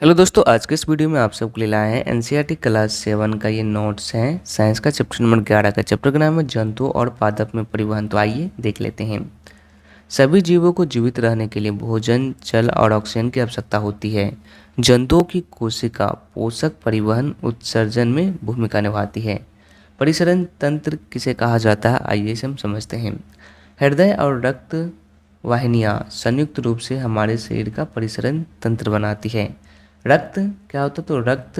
Hello दोस्तों, आज के इस वीडियो में आप सबके लिए लाए हैं एनसीईआरटी क्लास 7 का ये नोट्स हैं। साइंस का चैप्टर नंबर 11 का चैप्टर का नाम है जंतु और पादप में परिवहन। तो आइए देख लेते हैं। सभी जीवों को जीवित रहने के लिए भोजन, जल और ऑक्सीजन की आवश्यकता होती है। जंतुओं की कोशिका पोषक परिवहन उत्सर्जन में भूमिका निभाती है। परिसरण तंत्र किसे कहा जाता है, आइए इसे हम समझते हैं। हृदय और रक्त वाहिनियाँ संयुक्त रूप से हमारे शरीर का परिसरण तंत्र बनाती है। रक्त क्या होता है, तो रक्त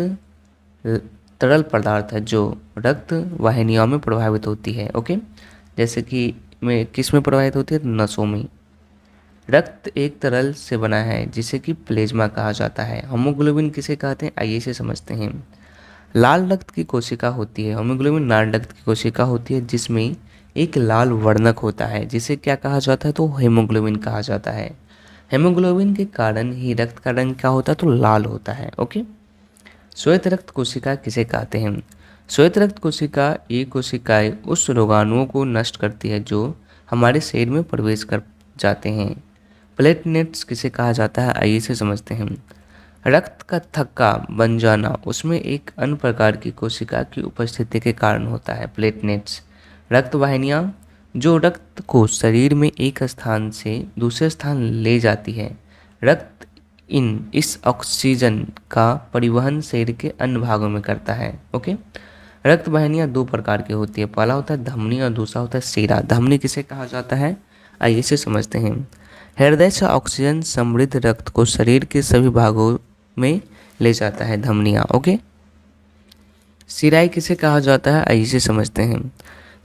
तरल पदार्थ है जो रक्त वाहिनियों में प्रभावित होती है। ओके, जैसे कि में किस में प्रभावित होती है, नसों में। रक्त एक तरल से बना है जिसे कि प्लेज्मा कहा जाता है। हीमोग्लोबिन किसे कहते हैं, आइए इसे समझते हैं। लाल रक्त की कोशिका होती है, हीमोग्लोबिन लाल रक्त की कोशिका होती है जिसमें एक लाल वर्णक होता है जिसे क्या कहा जाता है, तो हीमोग्लोबिन कहा जाता है। हेमोग्लोबिन के कारण ही रक्त का रंग क्या होता है, तो लाल होता है। ओके, श्वेत रक्त कोशिका किसे कहते हैं। श्वेत रक्त कोशिका ये कोशिकाएं उस रोगाणुओं को नष्ट करती है जो हमारे शरीर में प्रवेश कर जाते हैं। प्लेटलेट्स किसे कहा जाता है, आइए इसे समझते हैं। रक्त का थक्का बन जाना उसमें एक अन्य प्रकार की कोशिका की उपस्थिति के कारण होता है। प्लेटलेट्स रक्त वाहिनियाँ जो रक्त को शरीर में एक स्थान से दूसरे स्थान ले जाती है। रक्त इस ऑक्सीजन का परिवहन शरीर के अन्य भागों में करता है। ओके, रक्त वाहिनियाँ दो प्रकार की होती है, पहला होता है धमनी और दूसरा होता है शिरा। धमनी किसे कहा जाता है, आइए इसे समझते हैं। हृदय से ऑक्सीजन समृद्ध रक्त को शरीर के सभी भागों में ले जाता है, धमनियाँ। ओके, शिराएँ किसे कहा जाता है, आइए इसे समझते हैं।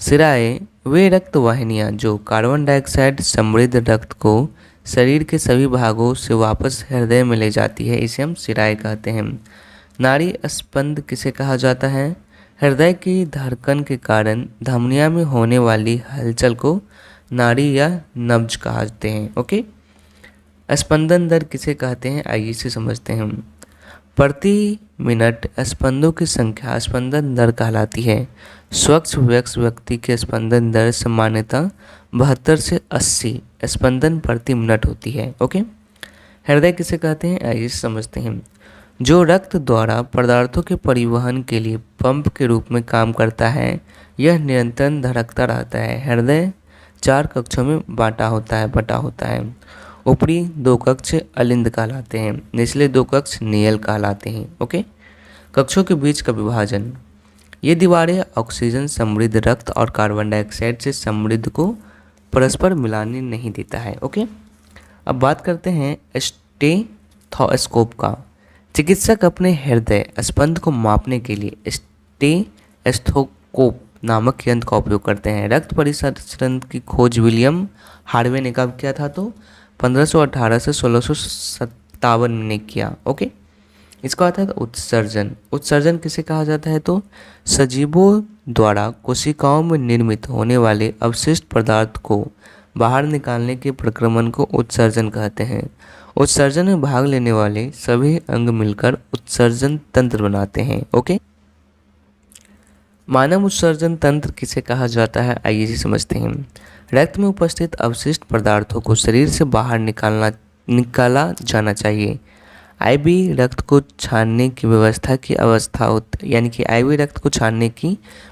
शिराएँ वे रक्त वाहिनियाँ जो कार्बन डाइऑक्साइड समृद्ध रक्त को शरीर के सभी भागों से वापस हृदय में ले जाती है, इसे हम शिराएँ कहते हैं। नाड़ी स्पंद किसे कहा जाता है, हृदय की धड़कन के कारण धमनियों में होने वाली हलचल को नाड़ी या नब्ज कहते हैं। ओके, स्पंदन दर किसे कहते हैं, आइए इसे समझते हैं। प्रति मिनट स्पंदों की संख्या स्पंदन दर कहलाती है। स्वच्छ वयस्क व्यक्ति के स्पंदन दर सामान्यतः 72 से 80 स्पंदन प्रति मिनट होती है। ओके, हृदय किसे कहते हैं, आइए समझते हैं। जो रक्त द्वारा पदार्थों के परिवहन के लिए पंप के रूप में काम करता है, यह निरंतर धड़कता रहता है। हृदय 4 कक्षों में बटा होता है। ऊपरी 2 कक्ष अलिंद कहलाते हैं, निचले 2 कक्ष नियल कहलाते हैं। ओके, कक्षों के बीच का विभाजन, ये दीवारें ऑक्सीजन समृद्ध रक्त और कार्बन डाइऑक्साइड से समृद्ध को परस्पर मिलाने नहीं देता है। ओके, अब बात करते हैं स्टेथोस्कोप का। चिकित्सक अपने हृदय स्पंद को मापने के लिए स्टेथोस्कोप नामक यंत्र का उपयोग करते हैं। रक्त परिसरण की खोज विलियम हार्वे ने कब किया था, तो 1518 से 1657 ने किया। ओके, इसका आता है उत्सर्जन। उत्सर्जन किसे कहा जाता है, तो सजीवों द्वारा कोशिकाओं में निर्मित होने वाले अवशिष्ट पदार्थ को बाहर निकालने के प्रक्रमण को उत्सर्जन कहते हैं। उत्सर्जन में भाग लेने वाले सभी अंग मिलकर उत्सर्जन तंत्र बनाते हैं। ओके, मानव उत्सर्जन तंत्र किसे कहा जाता है, आइए इसे समझते हैं। रक्त में उपस्थित अवशिष्ट पदार्थों को शरीर से बाहर निकाला जाना चाहिए। आईवी रक्त को छानने की व्यवस्था की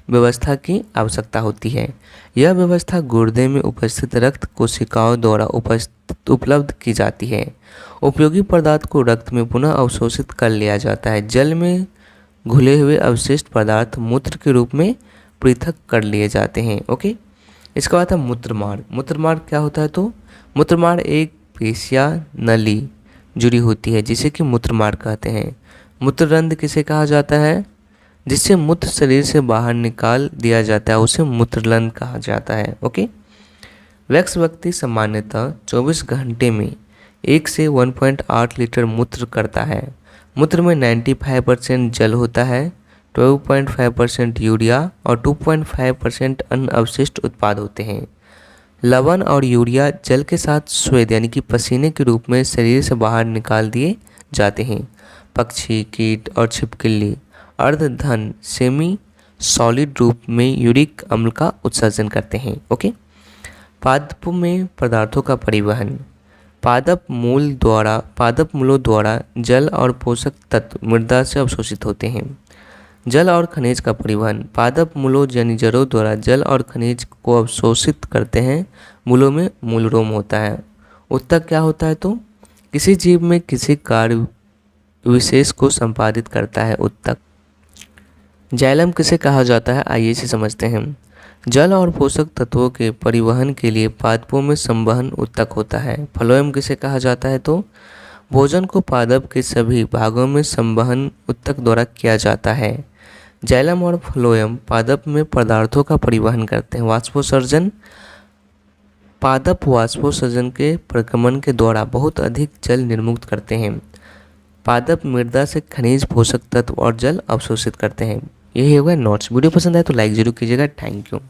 व्यवस्था की आवश्यकता होती है। यह व्यवस्था गुर्दे में उपस्थित रक्त कोशिकाओं द्वारा उपलब्ध की जाती है। उपयोगी पदार्थ को रक्त में पुनः अवशोषित कर लिया जाता है। जल में घुले हुए अवशिष्ट पदार्थ मूत्र के रूप में पृथक कर लिए जाते हैं। ओके, इसका बाद है मूत्रमार्ग। मूत्रमार्ग क्या होता है, तो मूत्रमार्ग एक पेशिया नली जुड़ी होती है जिसे कि मूत्रमार्ग कहते हैं। मूत्ररंध्र किसे कहा जाता है, जिससे मूत्र शरीर से बाहर निकाल दिया जाता है, उसे मूत्ररंध्र कहा जाता है। ओके, वयस्क व्यक्ति सामान्यतः 24 घंटे में 1 से 1.8 लीटर मूत्र करता है। मूत्र में 95% जल होता है, 12.5% यूरिया और 2.5% अन्य अवशिष्ट उत्पाद होते हैं। लवण और यूरिया जल के साथ स्वेद यानी कि पसीने के रूप में शरीर से बाहर निकाल दिए जाते हैं। पक्षी, कीट और छिपकली अर्धघन सेमी सॉलिड रूप में यूरिक अम्ल का उत्सर्जन करते हैं। ओके, पादपों में पदार्थों का परिवहन। पादप मूलों द्वारा जल और पोषक तत्व मृदा से अवशोषित होते हैं। जल और खनिज का परिवहन, पादप मूलों यानी जड़ों द्वारा जल और खनिज को अवशोषित करते हैं। मूलों में मूलरोम होता है। उत्तक क्या होता है? तो किसी जीव में किसी कार्य विशेष को संपादित करता है उत्तक। जाइलम किसे कहा जाता है? आइए इसे समझते हैं। जल और पोषक तत्वों के परिवहन के लिए पादपों में संवहन उत्तक होता है। फ्लोएम किसे कहा जाता है? तो भोजन को पादप के सभी भागों में संवहन उत्तक द्वारा किया जाता है। जाइलम और फ्लोएम पादप में पदार्थों का परिवहन करते हैं। वाष्पोत्सर्जन, पादप वाष्पोत्सर्जन के प्रगमन के द्वारा बहुत अधिक जल निर्मुक्त करते हैं। पादप मृदा से खनिज, पोषक तत्व और जल अवशोषित करते हैं। यही होगा नोट्स। वीडियो पसंद आए तो लाइक जरूर कीजिएगा। Thank you.